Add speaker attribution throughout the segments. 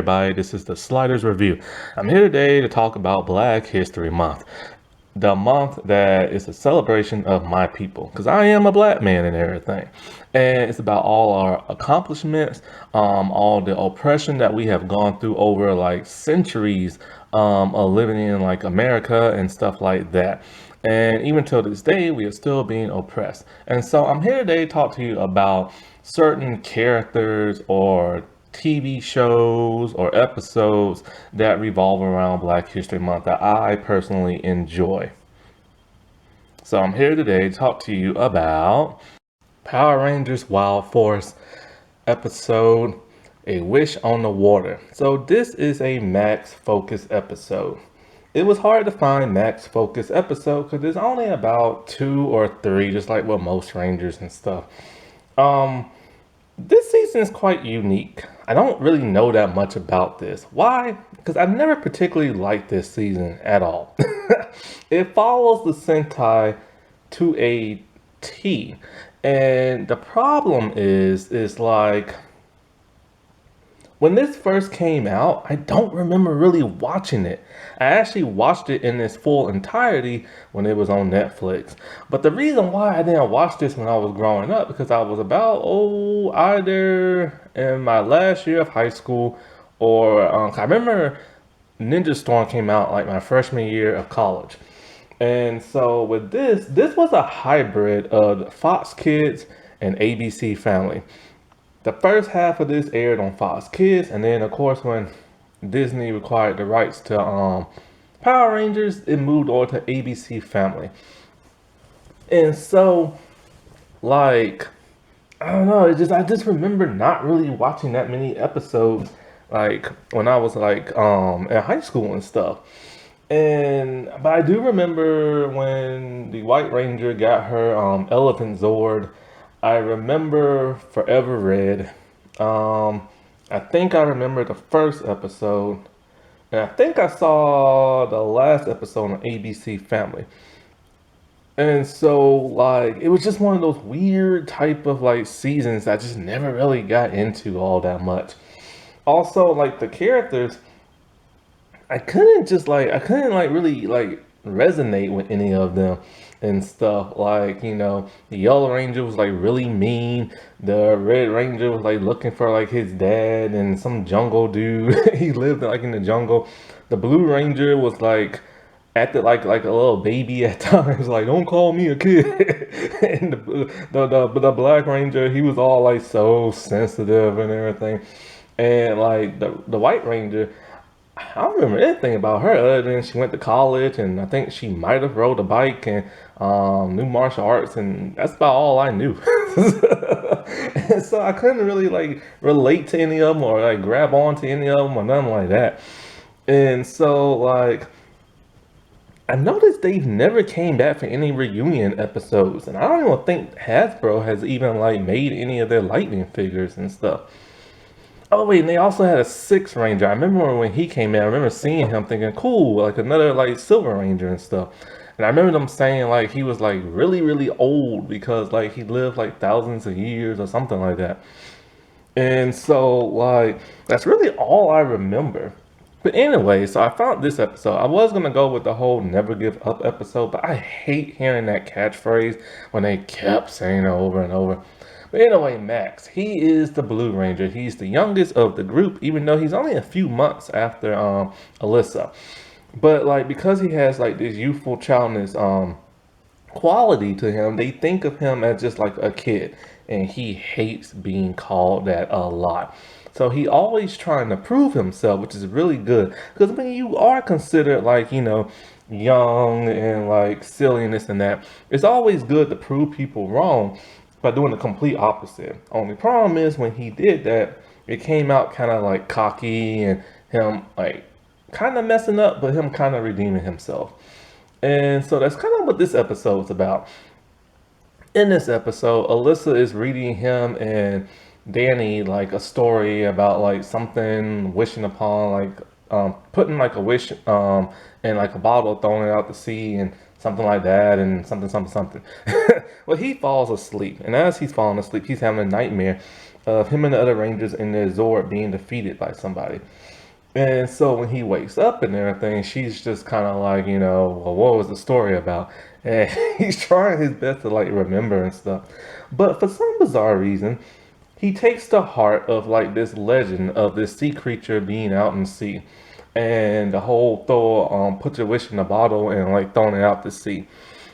Speaker 1: everybody, this is the Sliders Review. I'm here today to talk about Black History Month, the month that is a celebration of my people, because I am a black man and everything. And it's about all our accomplishments, all the oppression that we have gone through over like centuries of living in like America and stuff like that. And even till this day, we are still being oppressed. And so I'm here today to talk to you about certain characters or TV shows or episodes that revolve around Black History Month that I personally enjoy. So I'm here today to talk to you about Power Rangers Wild Force episode A Wish on the Water. So this is a Max Focus episode. It was hard to find Max Focus episode because there's only about 2 or 3, just like with most Rangers and stuff. This season is quite unique. I don't really know that much about this. Why? Because I've never particularly liked this season at all. It follows the Sentai to a T. And the problem is like, when this first came out, I don't remember really watching it. I actually watched it in its full entirety when it was on Netflix. But the reason why I didn't watch this when I was growing up, because I was about, either in my last year of high school or, I remember Ninja Storm came out like my freshman year of college. And so with this was a hybrid of Fox Kids and ABC Family. The first half of this aired on Fox Kids, and then of course when Disney acquired the rights to Power Rangers, it moved over to ABC Family. And so, like, I don't know, I just remember not really watching that many episodes like when I was like in high school and stuff. But I do remember when the White Ranger got her Elephant Zord. I remember Forever Red. I think I remember the first episode. And I think I saw the last episode on ABC Family. And so, like, it was just one of those weird type of, like, seasons that I just never really got into all that much. Also, like, the characters, I couldn't, like, really, like, resonate with any of them and stuff. Like, the Yellow Ranger was like really mean. The Red Ranger was like looking for like his dad and some jungle dude. He lived like in the jungle. The Blue Ranger was like acted like a little baby at times, like don't call me a kid. And the Black Ranger, he was all like so sensitive and everything. And like the White Ranger, I don't remember anything about her other than she went to college and I think she might have rode a bike and knew martial arts, and that's about all I knew. And so I couldn't really like relate to any of them or like grab on to any of them or nothing like that. And so like I noticed they've never came back for any reunion episodes, and I don't even think Hasbro has even like made any of their Lightning figures and stuff. Oh wait, and they also had a Sixth Ranger. I remember when he came in, I remember seeing him thinking, cool, like another like Silver Ranger and stuff. And I remember them saying like he was like really, really old because like he lived like thousands of years or something like that. And so like that's really all I remember. But anyway, so I found this episode. I was gonna go with the whole never give up episode, but I hate hearing that catchphrase when they kept saying it over and over. But anyway, Max, he is the Blue Ranger. He's the youngest of the group, even though he's only a few months after Alyssa. But like because he has like this youthful childness quality to him, they think of him as just like a kid, and he hates being called that a lot. So he always trying to prove himself, which is really good. Because when you are considered like, young and like silly and this and that, it's always good to prove people wrong by doing the complete opposite. Only problem is when he did that, it came out kind of like cocky and him like kind of messing up, but him kind of redeeming himself. And so that's kind of what this episode is about. In this episode, Alyssa is reading him and Danny like a story about like something wishing upon like putting like a wish in like a bottle, throwing it out to sea and something like that, and something. Well, he falls asleep, and as he's falling asleep, he's having a nightmare, of him and the other Rangers and their Zord being defeated by somebody. And so when he wakes up and everything, she's just kind of like, well, what was the story about? And he's trying his best to like remember and stuff. But for some bizarre reason, he takes the heart of like this legend of this sea creature being out in sea. And the whole put your wish in a bottle and like throwing it out to sea.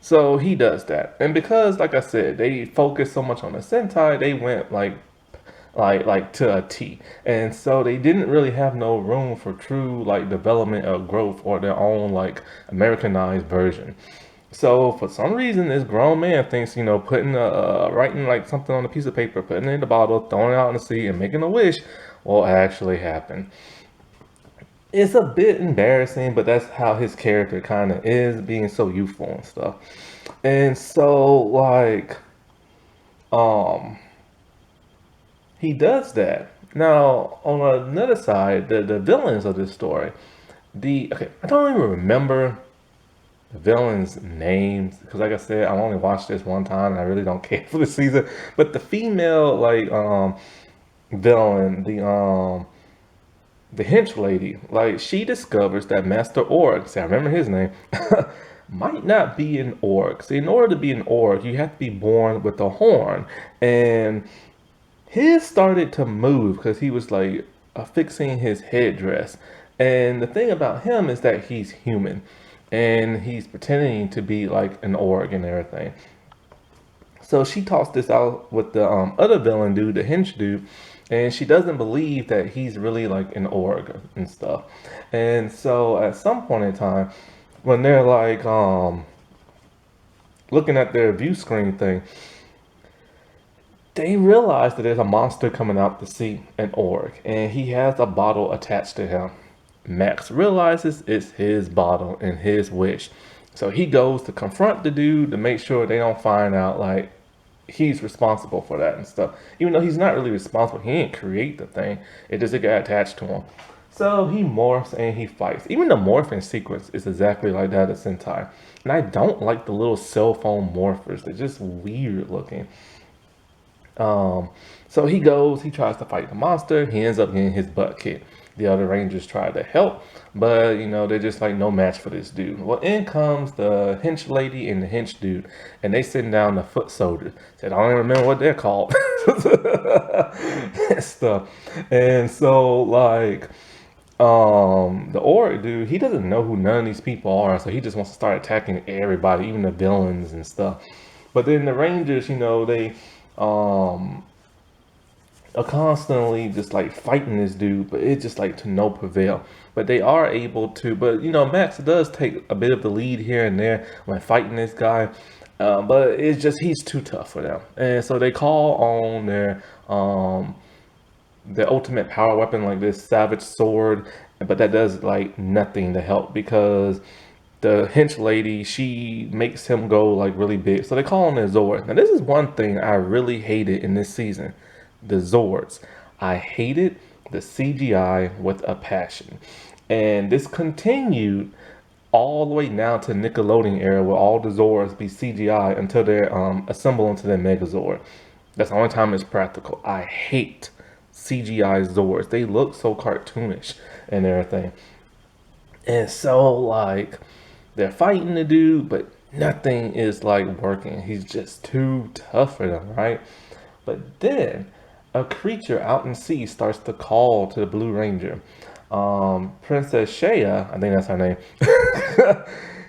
Speaker 1: So he does that. And because like I said, they focus so much on the Sentai, they went like to a T. And so they didn't really have no room for true like development or growth or their own like Americanized version. So for some reason, this grown man thinks, putting writing like something on a piece of paper, putting it in the bottle, throwing it out in the sea, and making a wish will actually happen. It's a bit embarrassing, but that's how his character kind of is, being so youthful and stuff. And so like, um, he does that. Now, on another side, the villains of this story, I don't even remember the villains' names because, like I said, I only watched this one time and I really don't care for the season. But the female villain, the hench lady, like she discovers that Master Org, see, I remember his name, might not be an orc. See, in order to be an orc, you have to be born with a horn, and his started to move because he was like fixing his headdress. And the thing about him is that he's human and he's pretending to be like an orc and everything. So she talks this out with the other villain dude, the hench dude, and she doesn't believe that he's really like an orc and stuff. And so at some point in time, when they're like looking at their view screen thing, they realize that there's a monster coming out to sea, an orc, and he has a bottle attached to him. Max realizes it's his bottle and his wish. So he goes to confront the dude to make sure they don't find out like he's responsible for that and stuff. Even though he's not really responsible, he didn't create the thing. It just got attached to him. So he morphs and he fights. Even the morphing sequence is exactly like that of Sentai. And I don't like the little cell phone morphers. They're just weird looking. So he tries to fight the monster. He ends up getting his butt kicked. The other Rangers try to help, but they're just like no match for this dude. Well, in comes the hench lady and the hench dude, and they sitting down the foot soldier. Said, I don't even remember what they're called. Stuff. And so like the Orc dude, he doesn't know who none of these people are, so he just wants to start attacking everybody, even the villains and stuff. But then the Rangers, they are constantly just like fighting this dude, but it's just like to no prevail. But they are able to, but Max does take a bit of the lead here and there when fighting this guy. But it's just he's too tough for them, and so they call on their ultimate power weapon, like this savage sword, but that does like nothing to help because the hench lady, she makes him go like really big. So they call him their Zord. Now this is one thing I really hated in this season. The Zords. I hated the CGI with a passion. And this continued all the way now to Nickelodeon era where all the Zords be CGI until they're assembled into their Megazord. That's the only time it's practical. I hate CGI Zords. They look so cartoonish and everything. And so like they're fighting the dude, but nothing is like working. He's just too tough for them, right? But then a creature out in sea starts to call to the Blue Ranger. Princess Shea, I think that's her name.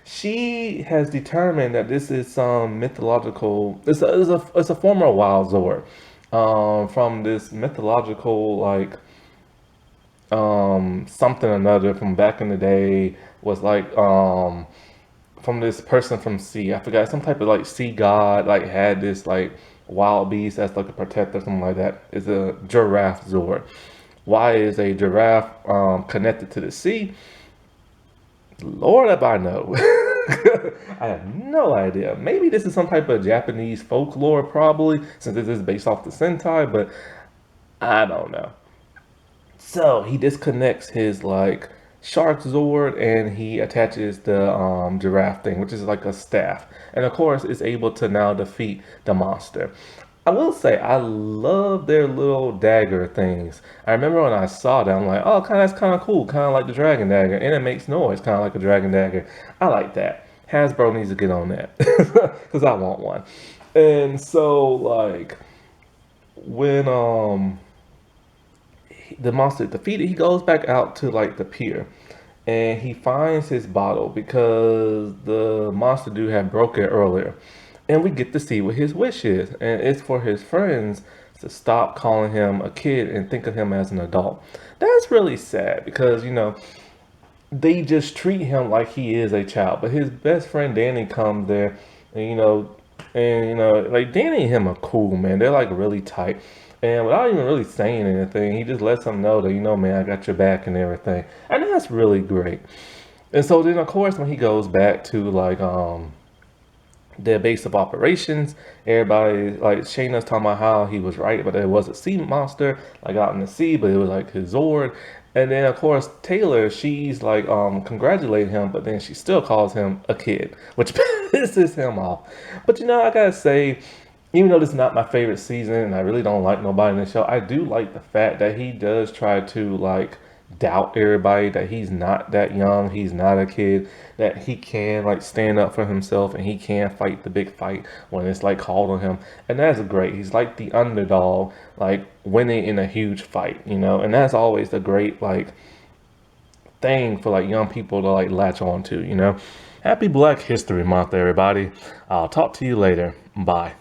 Speaker 1: She has determined that this is some mythological. It's a former Wild Zord, from this mythological like something or another from back in the day, was like from this person from sea. I forgot, some type of like sea god like had this like wild beast as like a protector, something like that. Is a giraffe Zord. Why is a giraffe connected to the sea? Lord, if I know. I have no idea. Maybe this is some type of Japanese folklore, probably, since this is based off the Sentai, but I don't know. So he disconnects his like shark Zord and he attaches the giraffe thing, which is like a staff. And of course, is able to now defeat the monster. I will say I love their little dagger things. I remember when I saw them, I'm like, oh, that's kind of cool, kind of like the dragon dagger, and it makes noise, kind of like a dragon dagger. I like that. Hasbro needs to get on that because I want one. And so, like, when the monster is defeated, he goes back out to like the pier, and he finds his bottle because the monster dude had broke it earlier. And we get to see what his wish is, and it's for his friends to stop calling him a kid and think of him as an adult. That's really sad because they just treat him like he is a child. But his best friend Danny comes there, and like Danny and him are cool, man. They're like really tight. And without even really saying anything, he just lets them know that, man, I got your back and everything. And that's really great. And so then, of course, when he goes back to like their base of operations, everybody like Shayna's talking about how he was right, but it was a sea monster like out in the sea, but it was like his Zord. And then of course Taylor, she's like congratulating him, but then she still calls him a kid, which pisses him off. But I gotta say, even though this is not my favorite season and I really don't like nobody in the show, I do like the fact that he does try to like doubt everybody, that he's not that young, he's not a kid, that he can like stand up for himself and he can fight the big fight when it's like called on him. And that's great. He's like the underdog, like winning in a huge fight, and that's always the great like thing for like young people to like latch on to. Happy Black History Month, everybody. I'll talk to you later. Bye.